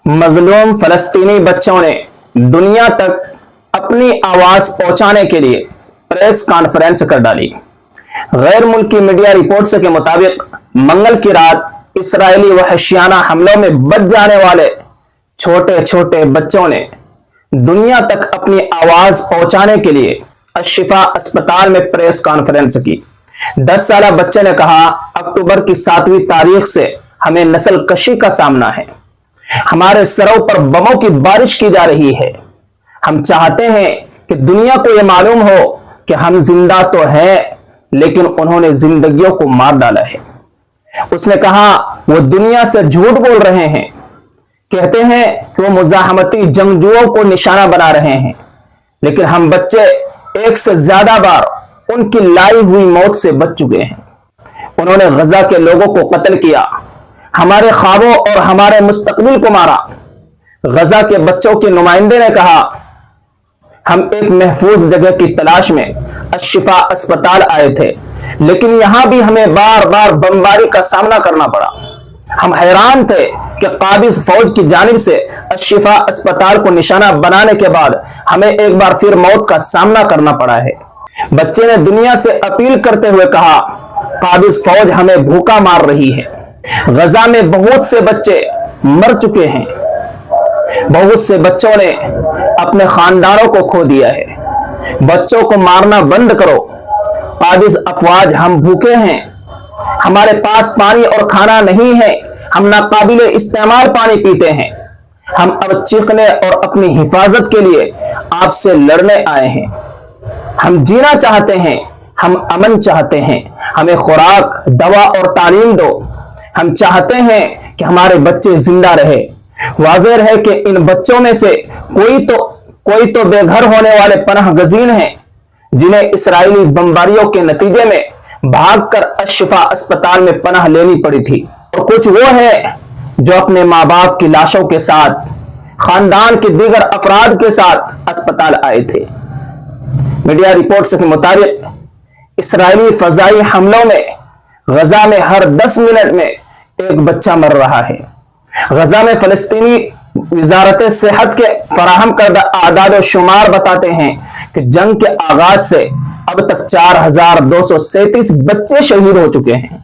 मजलूम फलस्तीनी बच्चों ने दुनिया तक अपनी आवाज पहुंचाने के लिए प्रेस कॉन्फ्रेंस कर डाली। गैर मुल्की मीडिया रिपोर्ट्स के मुताबिक मंगल की रात इसराइली वहशियाना हमलों में बच जाने वाले छोटे छोटे बच्चों ने दुनिया तक अपनी आवाज पहुंचाने के लिए अशिफा अस्पताल में प्रेस कॉन्फ्रेंस की। 10 साल बच्चे ने कहा, अक्टूबर की 7वीं तारीख से हमें नस्ल कशी का सामना है। हमारे सरों पर बमों की बारिश की जा रही है। हम चाहते हैं कि दुनिया को यह मालूम हो कि हम जिंदा तो हैं, लेकिन उन्होंने जिंदगियों को मार डाला है। उसने कहा, वो दुनिया से झूठ बोल रहे हैं, कहते हैं कि वो मुजाहमती जंगजुओं को निशाना बना रहे हैं, लेकिन हम बच्चे एक से ज्यादा बार उनकी लाई हुई मौत से बच चुके हैं। उन्होंने गजा के लोगों को कत्ल किया, हमारे ख्वाबों और हमारे मुस्तकबिल को मारा। गजा के बच्चों के नुमाइंदे ने कहा, हम एक महफूज जगह की तलाश में अशिफा अस्पताल आए थे, लेकिन यहां भी हमें बार बार बमबारी का सामना करना पड़ा। हम हैरान थे कि काबिज फौज की जानिब से अशिफा अस्पताल को निशाना बनाने के बाद हमें एक बार फिर मौत का सामना करना पड़ा है। बच्चे ने दुनिया से अपील करते हुए कहा, काबिज फौज हमें भूखा मार रही है। गजा में बहुत से बच्चे मर चुके हैं, बहुत से बच्चों ने अपने खानदानों को खो दिया है। बच्चों को मारना बंद करो। काबिज अफवाज, हम भूखे हैं, हमारे पास पानी और खाना नहीं है, हम नाकाबिल इस्तेमाल पानी पीते हैं। हम अब चीखने और अपनी हिफाजत के लिए आपसे लड़ने आए हैं। हम जीना चाहते हैं, हम अमन चाहते हैं, हमें खुराक, दवा और तालीम दो। हम चाहते हैं कि हमारे बच्चे जिंदा रहे। वाज़ेह है कि इन बच्चों में से कोई तो बेघर होने वाले पनाह गजीन हैं, जिन्हें इसराइली बमबारियों के नतीजे में भागकर अशिफा अस्पताल में पनाह लेनी पड़ी थी, और कुछ वो है जो अपने माँ बाप की लाशों के साथ, खानदान के दीगर अफराद के साथ अस्पताल आए थे। मीडिया रिपोर्ट्स के मुताबिक इसराइली फजाई हमलों में गजा में हर 10 मिनट में एक बच्चा मर रहा है। गजा में फलस्तीनी वजारत सेहत के फराहम करदा आदाद शुमार बताते हैं कि जंग के आगाज से अब तक 4237 बच्चे शहीद हो चुके हैं।